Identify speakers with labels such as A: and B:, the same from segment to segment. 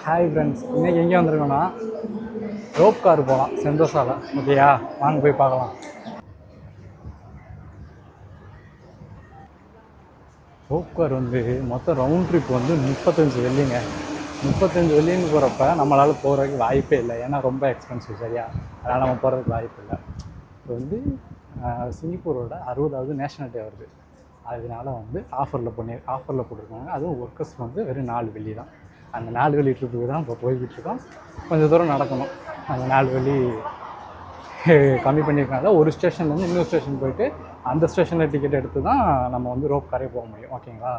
A: Hi friends, இன்றைக்கி எங்கே வந்திருக்கோன்னா rope car போகலாம் செந்தோசாவில். ஓகேயா, வாங்க போய் பார்க்கலாம். ரோப் கார் வந்து மொத்தம் ரவுண்ட் ட்ரிப் வந்து 35 வெள்ளிங்க. 35 வெள்ளின்னு போகிறப்ப நம்மளால் போகிறதுக்கு வாய்ப்பே இல்லை, ஏன்னா ரொம்ப எக்ஸ்பென்சிவ். சரியா, அதனால் நம்ம போகிறதுக்கு வாய்ப்பு இல்லை. இப்போ வந்து சிங்கப்பூரோட 60வது நேஷனல் டே வருது. அதனால வந்து ஆஃபரில் போட்டிருக்காங்க. அதுவும் ஒர்க்கர்ஸ் வந்து வெறும் 4 வெள்ளி தான். அந்த 4 வெள்ளி ட்ரிப்புக்கு தான் இப்போ போய்கிட்டுருக்கோம். கொஞ்சம் தூரம் நடக்கணும். அந்த 4 வெள்ளி கம்மி பண்ணியிருக்காங்க. ஒரு ஸ்டேஷன்லேருந்து இன்னொரு ஸ்டேஷன் போயிட்டு அந்த ஸ்டேஷனில் டிக்கெட் எடுத்து தான் நம்ம வந்து ரோப் காரே போக முடியும். ஓகேங்களா,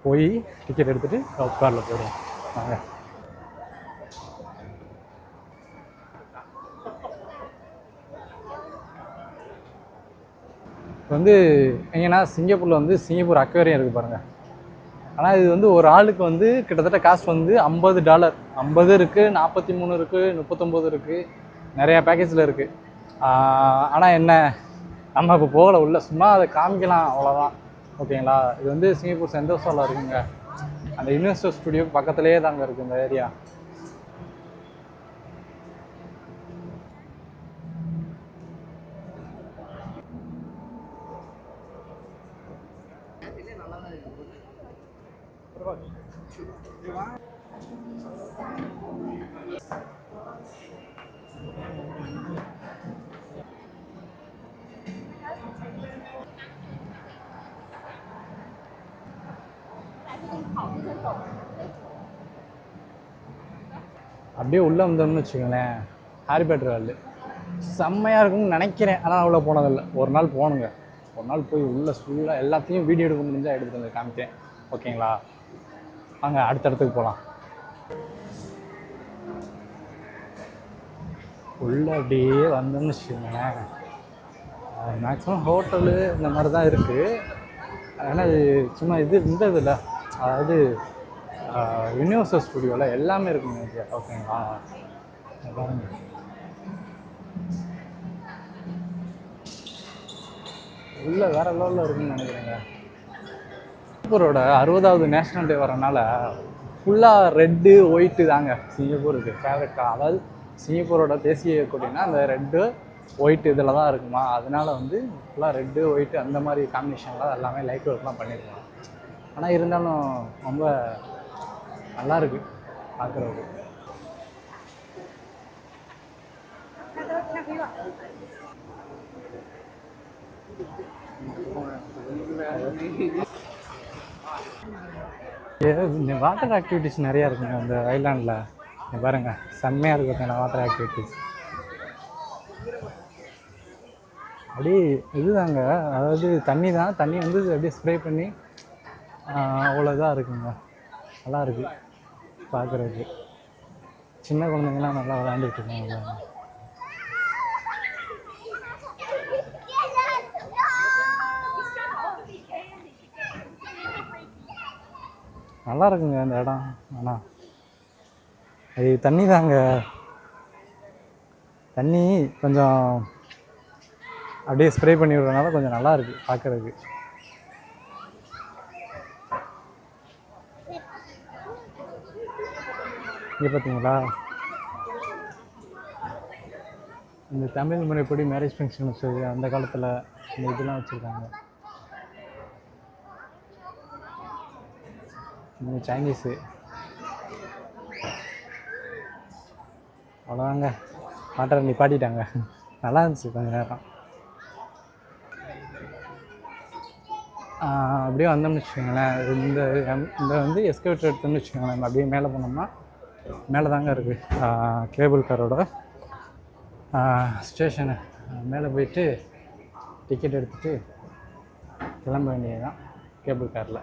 A: போய் டிக்கெட் எடுத்துகிட்டு ரோப் காரில் போயிடுவோம். வாங்க. இப்போ வந்து எங்கன்னா சிங்கப்பூரில் வந்து சிங்கப்பூர் அக்வேரியம் இருக்குது பாருங்கள். ஆனால் இது வந்து ஒரு ஆளுக்கு வந்து கிட்டத்தட்ட காஸ்ட் வந்து $50. 50 இருக்குது, 43 இருக்குது, 39 இருக்குது, நிறையா பேக்கேஜில் இருக்குது. ஆனால் என்ன, நம்ம இப்போ போகலை உள்ள, சும்மா அதை காமிக்கலாம் அவ்வளோதான். ஓகேங்களா, இது வந்து சிங்கப்பூர் செந்தோசாவில் இருக்குங்க. அந்த யுனிவர்சல் ஸ்டுடியோ பக்கத்துலேயே தாங்க இருக்குது இந்த ஏரியா. அப்படியே உள்ளே வந்தோம்னு வச்சுக்கோங்களேன், ஹாரி பாட்டர் வேர்ல்டு செம்மையாக இருக்கும்னு நினைக்கிறேன். ஆனால் அவ்வளோ போனதில்லை. ஒரு நாள் போகணுங்க. ஒரு நாள் போய் உள்ளே ஃபுல்லாக எல்லாத்தையும் வீடியோ எடுக்க முடிஞ்சால் எடுத்துகிட்டு வந்து காமிக்கிறேன். ஓகேங்களா, வாங்க அடுத்த இடத்துக்கு போகலாம். உள்ளே அப்படியே வந்தோம்னு வச்சுக்கோங்களேன், மேக்ஸிமம் ஹோட்டலு இந்த மாதிரி தான் இருக்குது. ஏன்னா இது சும்மா இந்த இதில், அதாவது யுனிவர்சல் ஸ்டுடியோவில் எல்லாமே இருக்குங்க. ஓகேங்களா, உள்ள வேற லெவலில் இருக்குன்னு நினைக்கிறேங்க. சிங்கப்பூரோட 60வது நேஷனல் டே வரனால ஃபுல்லாக ரெட்டு ஒயிட்டு தாங்க சிங்கப்பூருக்கு ஃபேவரட்டாக. அதாவது சிங்கப்பூரோட தேசிய கொடினா அந்த ரெட்டு ஒயிட்டு இதில் தான் இருக்குமா, அதனால வந்து ஃபுல்லாக ரெட்டு ஒயிட்டு அந்த மாதிரி காம்பினேஷன்லாம் எல்லாமே லைட் ஒர்க்லாம் பண்ணியிருக்காங்க. ஆனால் இருந்தாலும் ரொம்ப நல்லா இருக்கு பார்க்குறதுக்கு. இந்த வாட்டர் ஆக்டிவிட்டிஸ் நிறையா இருக்குங்க அந்த ஐலாண்டில். பாருங்கள், செம்மையாக இருக்குங்க வாட்டர் ஆக்டிவிட்டிஸ். அப்படியே இதுதாங்க, அதாவது தண்ணி தான், தண்ணி வந்து அப்படியே ஸ்ப்ரே பண்ணி அவ்வளோ இதாக இருக்குங்க. நல்லா இருக்குது பார்க்குறதுக்கு. சின்ன குழந்தைங்களாம் நல்லா விளையாண்டுட்டு இருக்காங்க. நல்லா இருக்குங்க அந்த இடம். ஆனால் அது தண்ணி தாங்க, தண்ணி கொஞ்சம் அப்படியே ஸ்ப்ரே பண்ணி விடுறதுனால கொஞ்சம் நல்லா இருக்குது பார்க்குறதுக்கு. இங்கே பார்த்தீங்களா, இந்த தமிழ் முறைப்படி மேரேஜ் ஃபங்க்ஷன் வச்சது அந்த காலத்தில் இந்த இதெல்லாம் வச்சுருக்காங்க. இந்த சைனீஸு அவ்வளோதாங்க, வாட்டர் நிப்பாட்டிட்டாங்க. நல்லா இருந்துச்சு கொஞ்சம் நேரம். அப்படியே வந்தோம்னு வச்சுக்கோங்களேன், இந்த வந்து எஸ்கவேட்டர் எடுத்தோம்னு வச்சுக்கோங்களேன், நம்ம அப்படியே மேலே போனோம்னா மேலே தாங்க இருக்குது கேபிள் காரோட ஸ்டேஷனு. மேலே போயிட்டு டிக்கெட் எடுத்துகிட்டு கிளம்ப வேண்டியது தான் கேபிள் காரில்.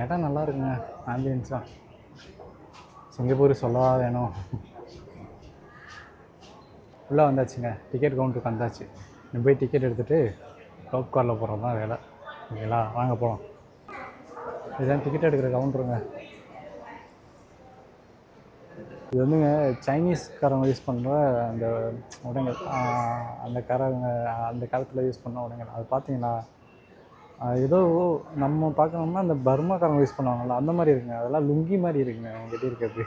A: இடம் நல்லா இருக்குங்க, ஆம்பியன்ஸாக. சிங்கப்பூர் சொல்லவா வேணும். உள்ளே வந்தாச்சுங்க, டிக்கெட் கவுண்டருக்கு வந்தாச்சு. நம்ம போய் டிக்கெட் எடுத்துகிட்டு ரோப் காரில் போகிறது தான் வேலை. ஓகேங்களா, வாங்க போகலாம். இதுதான் டிக்கெட் எடுக்கிற கவுண்டருங்க. இது வந்துங்க சைனீஸ்காரங்க யூஸ் பண்ணுற அந்த உடைகள், அந்த காலத்தில் யூஸ் பண்ண உடைகள். அது பார்த்தீங்களா, ஏதோ நம்ம பார்க்கணும்னா அந்த பர்மாக்காரங்க யூஸ் பண்ணுவாங்கல்ல அந்த மாதிரி இருக்குங்க. அதெல்லாம் லுங்கி மாதிரி இருக்குங்க என்கிட்ட இருக்கிறது.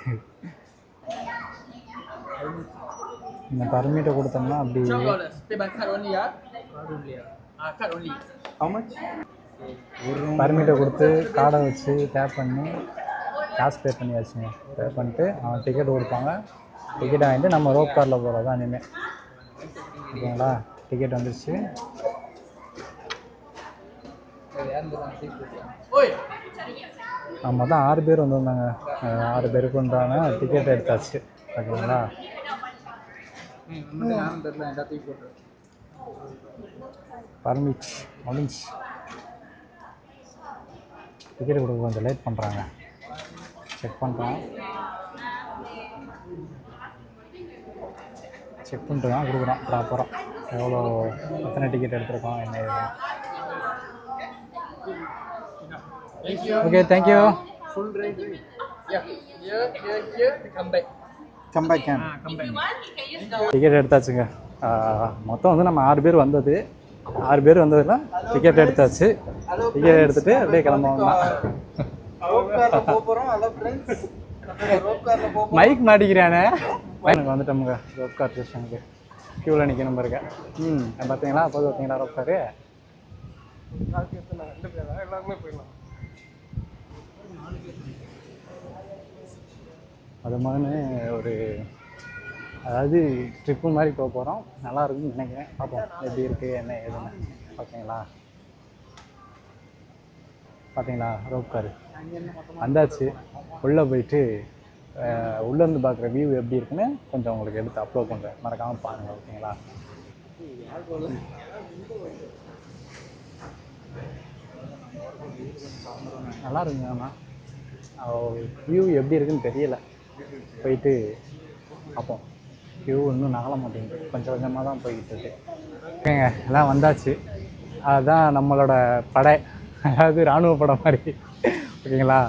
A: இந்த பர்மிட்டை கொடுத்தோம்னா அப்படி பர்மிட்டை கொடுத்து கார்டை வச்சு டேப் பண்ணி காசு பே பண்ணியாச்சுங்க. பே பண்ணிட்டு அவன் டிக்கெட் கொடுப்பாங்க. டிக்கெட் வாங்கிட்டு நம்ம ரோப் காரில் போகிறது தான் இனிமேல். ஓகேங்களா? டிக்கெட் வந்துடுச்சு. நம்ம தான் 6 பேர் வந்திருந்தாங்க. 6 பேருக்கு உண்டான டிக்கெட் எடுத்தாச்சு. ஓகேங்களா? பர்மிட் முடிஞ்சு டிக்கெட் கொடுக்க கொஞ்சம் லேட் பண்ணுறாங்க. செக் பண்ணுறோம். செக் பண்ணிட்டு தான் கொடுக்குறோம் ப்ராப்பராக. எவ்வளோ எத்தனை டிக்கெட் எடுத்துருக்கோம் என்ன ஏது. Okay, thank you. டிக்கெட் எடுத்தாச்சுங்க. மொத்தம் வந்து நம்ம 6 பேர் வந்தது. 6 பேர் வந்ததுல டிக்கெட் எடுத்தாச்சு. டிக்கெட் எடுத்துகிட்டு அப்படியே கிளம்புவோம். மைக் மாட்டிக்கிறானே. எனக்கு வந்துட்டோமுங்க ரோப் கார் ஸ்டேஷனுக்கு. க்யூவில் நிற்கணும் பாருங்க. பார்த்தீங்களா? போது பார்த்தீங்களா ரோப் காரு? அது மாதிரி ஒரு அதாவது ட்ரிப்பு மாதிரி போக போகிறோம். நல்லா இருக்குன்னு நினைக்கிறேன். பார்ப்போம் எப்படி இருக்குது என்ன ஏதுன்னு. ஓகேங்களா? பார்த்தீங்களா ரோப் காரு வந்தாச்சு. உள்ளே போயிட்டு உள்ளேருந்து பார்க்குற வியூ எப்படி இருக்குன்னு கொஞ்சம் உங்களுக்கு எடுத்து அப்லோட் பண்ணுறேன். மறக்காமல் பாருங்கள். ஓகேங்களா? நல்லா இருக்குங்க. ஆனால் வியூ எப்படி இருக்குன்னு தெரியலை. போயிட்டு பார்ப்போம். வியூ இன்னும் நகல மாட்டேங்குது. கொஞ்சம் கொஞ்சமாக தான் போய்கிட்டு இருக்கு. ஓகேங்க, எல்லாம் வந்தாச்சு. அதுதான் நம்மளோட படை, அதாவது இராணுவ படம் மாதிரி. ஓகேங்களா?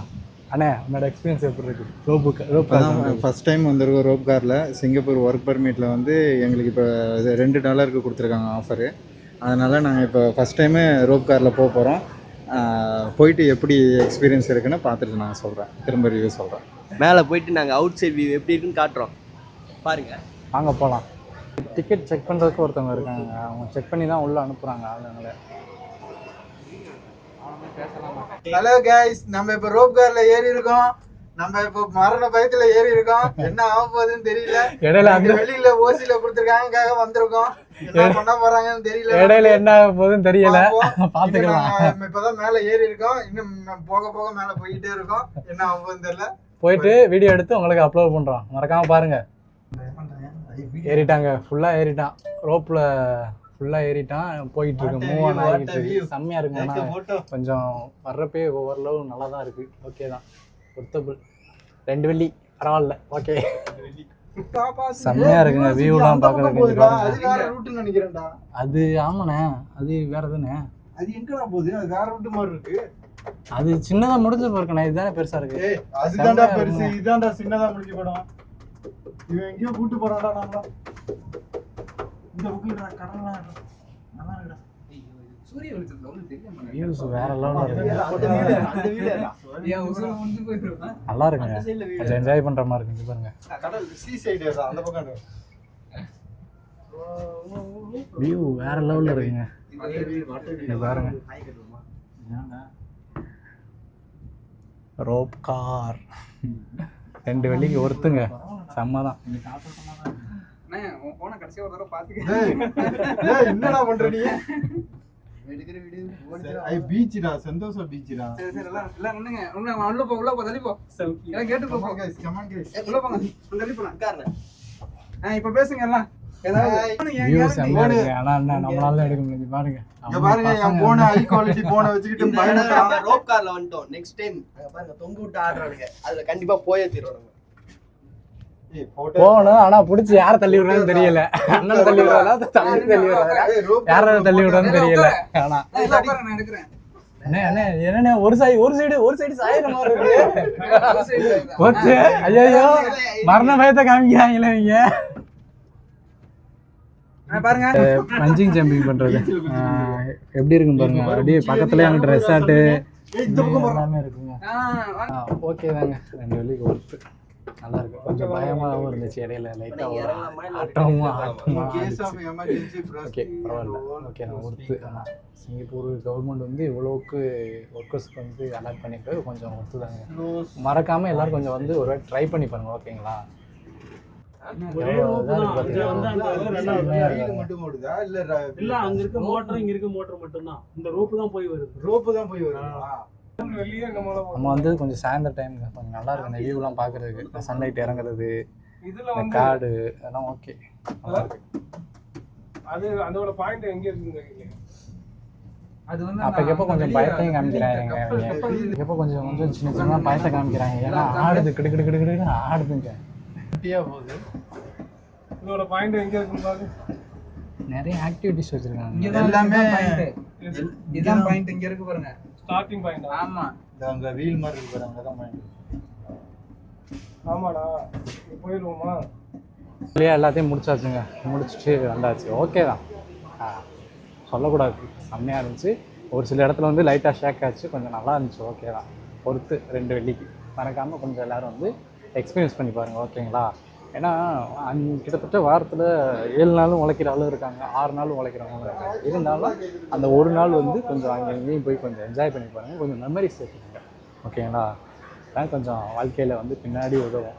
A: அண்ணே, உன்னோட எக்ஸ்பீரியன்ஸ் எப்படி இருக்குது? ரோப் கார்
B: ஃபஸ்ட் டைம் வந்திருக்கோம். ரோப் காரில் சிங்கப்பூர் ஒர்க் பர்மிட்டில் வந்து எங்களுக்கு இப்போ $2 கொடுத்துருக்காங்க ஆஃபரு. அதனால் நாங்கள் இப்போ ஃபஸ்ட் டைமு ரோப் காரில் போக போகிறோம். போயிட்டு எப்படி எக்ஸ்பீரியன்ஸ் இருக்குன்னு பார்த்துட்டு நான் சொல்கிறேன். திரும்ப ரிவ்யூ சொல்கிறேன்.
C: மேலே போயிட்டு நாங்கள் அவுட் சைட் வியூ எப்படி இருக்குன்னு காட்டுறோம். பாருங்கள்,
A: வாங்க போகலாம். டிக்கெட் செக் பண்ணுறதுக்கு ஒருத்தவங்க இருக்காங்க. அவங்க செக் பண்ணி தான் உள்ளே அனுப்புகிறாங்க ஆளுங்களை.
B: ஹலோ கைஸ், நம்ம இப்போ ரோப் கார்ல ஏறி இருக்கோம். நம்ம இப்போ மரண பயத்துல ஏறி இருக்கோம். என்ன ஆக போகுதுன்னு தெரியல. இடையில அந்த வெளியில ஓசில கொடுத்துருக்காங்க வந்திருக்கோம். என்ன பண்ண போறாங்கன்னு தெரியல.
A: இடையில என்ன ஆக போகுதுன்னு தெரியல. பாத்துக்கலாம்.
B: நம்ம இப்பதான் மேல ஏறி இருக்கோம். இன்னும் போக போக மேல போயிட்டே இருக்கோம். என்ன ஆக போகுதுன்னு தெரியல.
A: போயிட்டு வீடியோ எடுத்து உங்களுக்கு அப்லோட் பண்றோம். மறக்காம பாருங்க. ஏறிட்டாங்க, ஃபுல்லா ஏறிட்டான். ரோப்ல ஃபுல்லாக ஏறிட்டான். போயிட்டு இருக்கு, மூவ் ஆன் ஆகிட்டு இருக்கு. செம்மையாக இருக்குங்க. கொஞ்சம் வர்றப்பே ஓவர்லவ் நல்லா தான் இருக்கு. ஓகே தான், ஒர்த்தபிள். 2 வெள்ளி பரவாயில்ல. ஓகே, செம்மையாக இருக்குங்க. வியூலாம் பார்க்குறதுக்கு. அது ஆமாண்ணே, அது வேற தானே.
B: அது எங்கடா போகுது? அது வேற ரூட் மாதிரி இருக்கு.
A: அது சின்னதாக முடிஞ்ச போயிருக்கண்ணே. இதுதானே பெருசா இருக்கு.
B: அதுதான்டா பெருசு, இதுதான்டா சின்னதாக முடிஞ்ச படம். இவன் எங்கேயோ கூட்டு போறான்டா. நம்மள இந்த புக்கில் கடலாம் நல்லா இருக்குடா. சூரிய வெளிச்சத்துல ஒண்ணு தெரியல.
A: வியூஸ் வேற லெவல்ல இருக்கு. நல்லா இருக்குங்க. கொஞ்சம் என்ஜாய் பண்ற மாதிரி இருக்கு. பாருங்க,
B: கடல் சீ சைடு அந்த பக்கம்
A: வியூ வேற லெவல்ல இருக்குங்க. பாருங்க, ரோப் கார் 2 வெள்ளிக்கு ஒருத்துங்க. செம்மதான்.
B: என்னடா பண்ற நீ? பீச்சுடா, சந்தோஷ பீச்சுடா.
C: உள்ள போ தள்ளி போ. கேட்டு போ. இப்ப பேசுங்க எல்லாம்.
A: நம்மளால எடுக்க முடியாது. பாருங்க,
B: பாருங்க, என் போன ஹை குவாலிட்டி போனை வச்சுக்கிட்டு
C: ரோப் கார்ல வந்துட்டோம். நெக்ஸ்ட் டைம் பாருங்க, தொங்க விட்டு ஆடுறானுங்க. அதுல கண்டிப்பா போயே தீரும்.
A: போகணும், ஆனா புடிச்சு யார தள்ளி விடுறதுன்னு தெரியல. அண்ணன் தள்ளி விடுறதா, தம்பி தள்ளி விடுறதா, யார தள்ளி விடுறதுன்னு தெரியல. ஆனா என்ன ஒரு சைடு சாயிர மாதிரி இருக்கு. ஐயோ, மரண பயத்தை காமிக்கிறாங்களே இவங்க.
B: பாருங்க
A: பஞ்சிங் ஜம்பிங் பண்ணுறது எப்படி இருக்கும் பாருங்க. அப்படியே பக்கத்துலேயே அங்கிட்ட ரெசார்ட்டு எல்லாமே இருக்குங்க. ஓகே தாங்க, 2 வெள்ளிக்கு ஒர்த்து. நல்லா இருக்கு. கொஞ்சம் பயமாகவும் இருந்துச்சு இடையில லைட்டாக ஆட்டமும் ஓகே பரவாயில்ல. ஓகே நான் ஒர்த்து. ஆனால் சிங்கப்பூர் கவர்மெண்ட் வந்து இவ்வளோக்கு ஒர்க்கர்ஸ்க்கு வந்து அலாட் பண்ணிட்டு கொஞ்சம் ஒர்த்து தாங்க. மறக்காமல் எல்லோரும் கொஞ்சம் வந்து ஒரு ட்ரை பண்ணி பாருங்க. ஓகேங்களா? நம்ம வந்து கொஞ்சம் சாயந்தர டைம் கொஞ்சம் நல்லா இருக்கு இந்த வியூலாம் பார்க்கறதுக்கு. சன்லைட் இறங்குறது, இந்த காடு அதெல்லாம் ஓகே நல்லா இருக்கு.
D: அதோட பாயிண்ட் எங்க இருக்குங்க?
B: அது வந்து
A: அப்போ கொஞ்சம் பயத்தையும் காமிக்கிறாங்க. எப்போ கொஞ்சம் கொஞ்சம் சின்ன சின்ன பயத்தை காமிக்கிறாங்க. ஏன்னா ஆடுது கிடு கிடு கிடு கிடுன்னு ஆடுதுங்க. போகுது.
D: இதோட பாயிண்ட் எங்க இருக்குன்னு பாருங்க.
A: நிறைய ஆக்டிவிட்டிஸ் வச்சிருக்காங்க.
B: எல்லாமே இதான் பாயிண்ட் இங்க இருக்கு பாருங்க.
D: Starting point.
B: ஆமா, அங்க வீல் மாதிரி இருக்கு பாருங்க, அதான் பாயிண்ட்.
D: ஆமாடா, போயிடுவோமா?
A: இல்லையா? எல்லாத்தையும் முடிச்சாச்சுங்க. முடிச்சுட்டு வந்தாச்சு. ஓகே தான், சொல்லக்கூடாது. செம்மையாக இருந்துச்சு. ஒரு சில இடத்துல வந்து லைட்டாக ஷேக் ஆச்சு. கொஞ்சம் நல்லா இருந்துச்சு. ஓகே தான், பொறுத்து 2 வெள்ளிக்கு மறக்காமல் கொஞ்சம் எல்லோரும் வந்து எக்ஸ்பீரியன்ஸ் பண்ணி பாருங்கள். ஓகேங்களா? ஏன்னா கிட்டத்தட்ட வாரத்தில் 7 நாளும் உழைக்கிற ஆளும் இருக்காங்க, 6 நாளும் உழைக்கிறவங்களும் இருக்காங்க. இருந்தாலும் அந்த ஒரு நாள் வந்து கொஞ்சம் அங்கே எங்கேயும் போய் கொஞ்சம் என்ஜாய் பண்ணி பாருங்கள். கொஞ்சம் மெமரிஸ் சேர்த்துக்கோங்க. ஓகேங்களா? அதான் கொஞ்சம் வாழ்க்கையில் வந்து பின்னாடி உதவும்.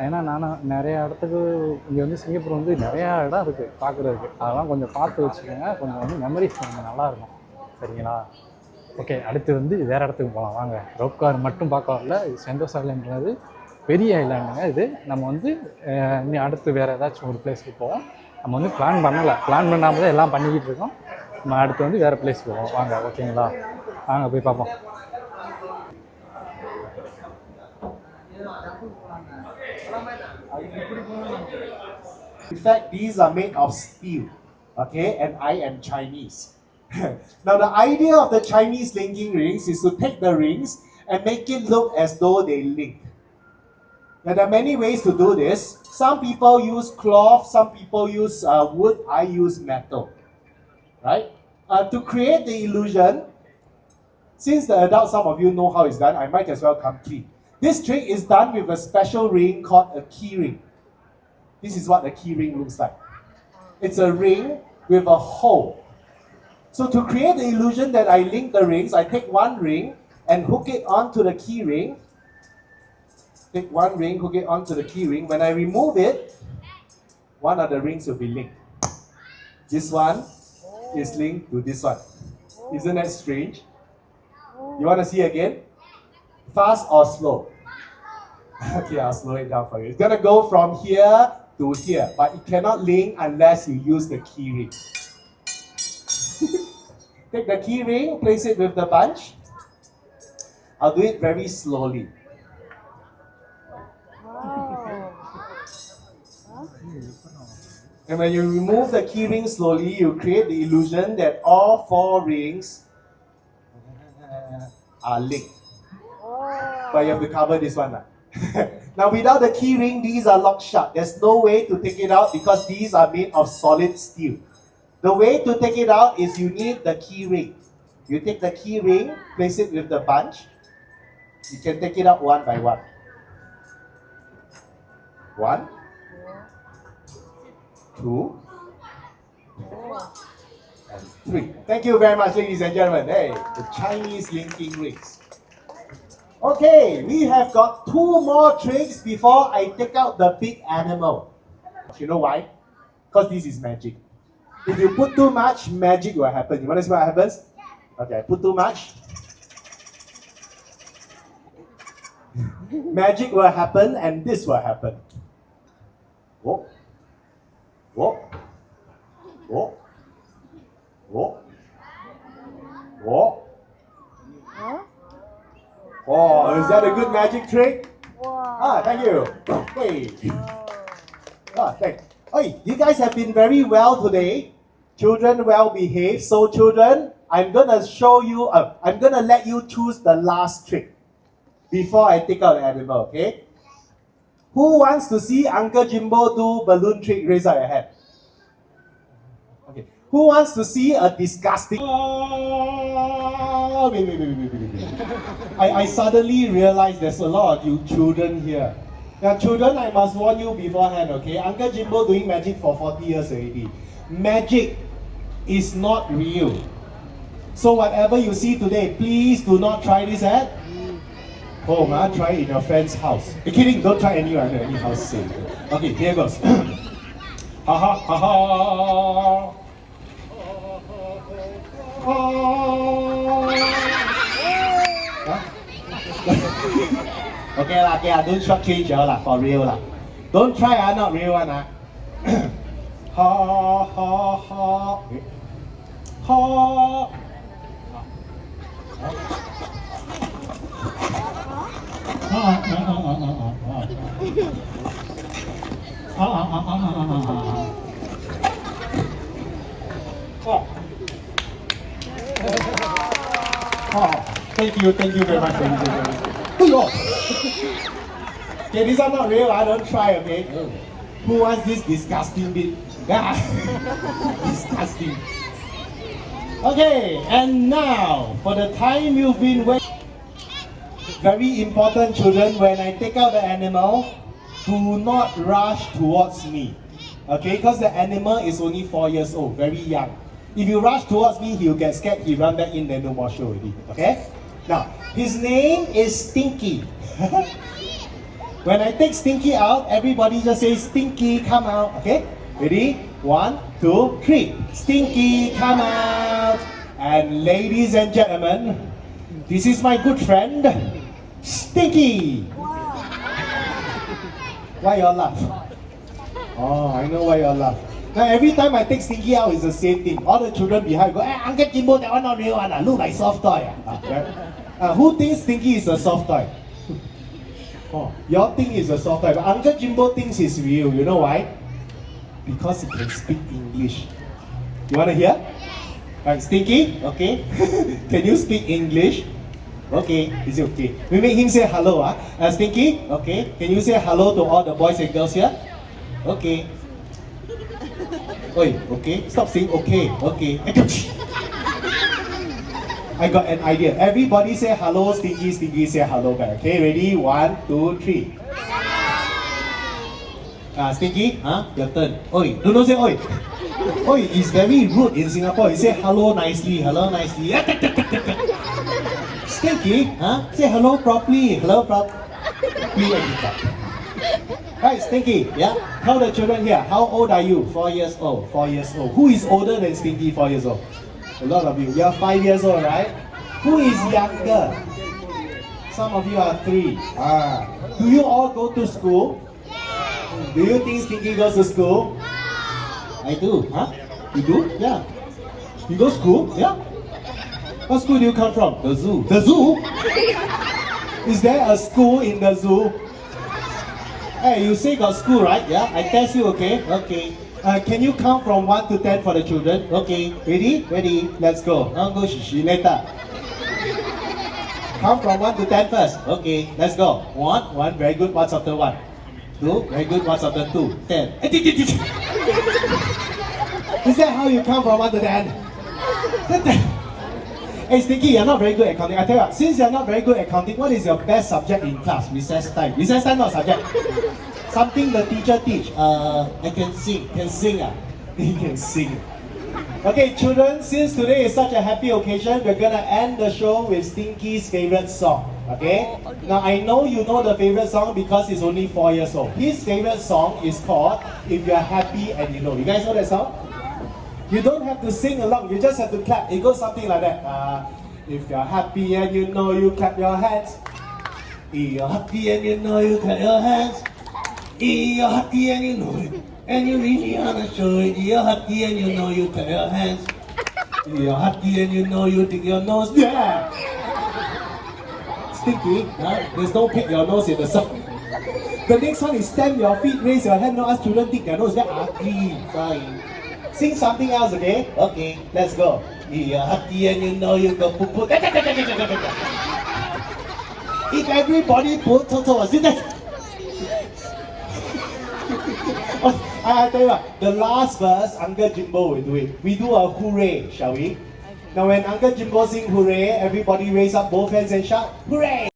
A: ஏன்னா நானும் நிறையா இடத்துக்கு இங்கே வந்து சிங்கப்பூர் வந்து நிறையா இடம் இருக்குது பார்க்குறதுக்கு. அதெல்லாம் கொஞ்சம் பார்த்து வச்சுக்கோங்க. கொஞ்சம் வந்து மெமரிஸ் கொஞ்சம் நல்லாயிருக்கும். சரிங்களா? ஓகே, அடுத்து வந்து வேறு இடத்துக்கு போகலாம் வாங்க. ரோப் கார் மட்டும் பார்க்க வரல. இது சென்டோசா ஐலாண்டுன்றது பெரிய ஐலாண்டுங்க. இது நம்ம வந்து இனி அடுத்து வேறு ஏதாச்சும் ஒரு பிளேஸ்க்கு போவோம். நம்ம வந்து பிளான் பண்ணலை. பிளான் பண்ணாமல் தான் எல்லாம் பண்ணிக்கிட்டு இருக்கோம். நம்ம அடுத்து வந்து வேறு பிளேஸ்க்கு போவோம் வாங்க. ஓகேங்களா? வாங்க போய் பார்ப்போம்.
E: In fact, these are made of steel, okay, and I am Chinese. Now, the idea of the Chinese linking rings is to take the rings and make it look as though they link. Now, there are many ways to do this. Some people use cloth, some people use wood, I use metal, right? To create the illusion, since the adults, some of you know how it's done, I might as well come clean. This trick is done with a special ring called a key ring. This is what a key ring looks like. It's a ring with a hole. So to create the illusion that I link the rings, I take one ring and hook it onto the key ring. Take one ring, hook it onto the key ring. When I remove it, one of the rings will be linked. This one is linked to this one. Isn't that strange? You want to see again? Fast or slow? Okay, I'll slow it down for you. It's gonna go from here to here, but it cannot link unless you use the key ring. Take the key ring, place it with the bunch. I'll do it very slowly. And when you remove the key ring slowly, you create the illusion that all 4 rings are linked. But you have to cover this one. Now, without the key ring, these are locked shut. There's no way to take it out because these are made of solid steel. The way to take it out is you need the key ring. You take the key ring, place it with the bunch. You can take it out one by one. 1, 2, and 3. Thank you very much, ladies and gentlemen. Hey, the Chinese linking rings. Okay, we have got 2 more tricks before I take out the big animal. You know why? Because this is magic. If you put too much, magic will happen. You want to see what happens? Okay, put too much. Magic will happen and this will happen. Whoa. Whoa. Whoa. Whoa. Whoa. Oh, is that a good magic trick? Ah, thank you. Hey. Ah, thanks. Hey, you guys have been very well today. Children well behaved. So children, I'm gonna show you, I'm gonna let you choose the last trick before I take out the animal, okay? Who wants to see Uncle Jimbo do balloon trick? Raise up your hand. Who wants to see a disgusting? Oh, wait. I suddenly realized there's a lot of you children here. Now, children, I must warn you beforehand, okay? Uncle Jimbo doing magic for 40 years already. Magic is not real. So whatever you see today, please do not try this at home. Try it in your friend's house. You're kidding, don't try anywhere under any house. Safe. Okay, here goes. Ha ha ha ha. Okay lah, don't shortchange lah, for real lah. Don't try not real one ha ha ha. Ha. Thank you very much. Okay, these are not real. I don't try. Okay. Who wants this disgusting bit? Disgusting. Okay, and now for the time you've been waiting. Very important, children. When I take out the animal, do not rush towards me. Okay, because the animal is only 4 years old, very young. If you rush towards me, he'll get scared. He run back in, then no more show already. Okay. Now, his name is Stinky. When I take Stinky out, everybody just say Stinky, come out. Okay? Ready? 1, 2, 3. Stinky, come out. And ladies and gentlemen, this is my good friend, Stinky. Why y'all laugh? Oh, I know why y'all laugh. Now every time I take Stinky out, it's the same thing. All the children behind go, hey, Uncle Jimbo, that one not real one. Look like soft toy. Who thinks Stinky is a soft toy? Oh, y'all think it's a soft toy, but Uncle Jimbo thinks it's real. You know why? Because he can speak English. You wanna hear? Alright, Stinky, okay. Can you speak English? Okay, is it okay? We make him say hello, Stinky, okay. Can you say hello to all the boys and girls here? Okay. Oi, okay. Stop saying okay, okay. I got an idea. Everybody say hello, Stinky, Stinky say hello back. Okay, ready? 1, 2, 3. Stinky, your turn. Oi, don't say oi. Oi is very rude in Singapore. You say hello nicely, hello nicely. Stinky, say hello properly, hello properly. Right, Stinky, yeah? Tell the children here, how old are you? 4 years old, 4 years old. Who is older than Stinky, 4 years old? A lot of you. You're 5 years old, right? Who is younger? Some of you are 3. Do you all go to school? Do you think Stinky goes to school? I do. You do? Yeah. You go to school? Yeah. What school do you come from? The zoo. The zoo? Is there a school in the zoo? Hey, you say got school, right? Yeah. I test you, okay? Okay. Can you count from 1 to 10 for the children? Okay. Ready? Ready. Let's go. I'll go shishi later. Count from 1 to 10 first. Okay. Let's go. 1. Very good. What's after 1? 2. Very good. What's after 2? 10. Is that how you count from 1 to 10? Hey Stinky, you're not very good at counting. I tell you, since you're not very good at counting, what is your best subject in class? Recess time. Recess time not subject. Something the teacher teach. I can sing. Can sing You can sing. Okay, children, since today is such a happy occasion, we're gonna end the show with Stinky's favorite song. Okay? Now I know you know the favorite song because he's only 4 years old. His favorite song is called If You're Happy and You Know. You guys know that song? You don't have to sing along, you just have to clap. It goes something like that. If you're happy and you know, you clap your hands. If you're happy and you know, you clap your hands. If you're happy and you know it, and you really wanna show it. If you're happy and you know, you clap your hands. If you're happy and you know, you dig your nose. Yeah! Stinky, there's no pick your nose in the song. The next one is stand your feet, raise your hand. Now ask children dig their nose. Very ugly. Fine. Sing something else, okay? Okay, let's go. If you're happy and you know you go poo poo. If everybody put Toto was in that. I tell you what, the last verse, Uncle Jimbo will do it. We do a hooray, shall we? Now when Uncle Jimbo sing hooray, everybody raise up both hands and shout, hooray!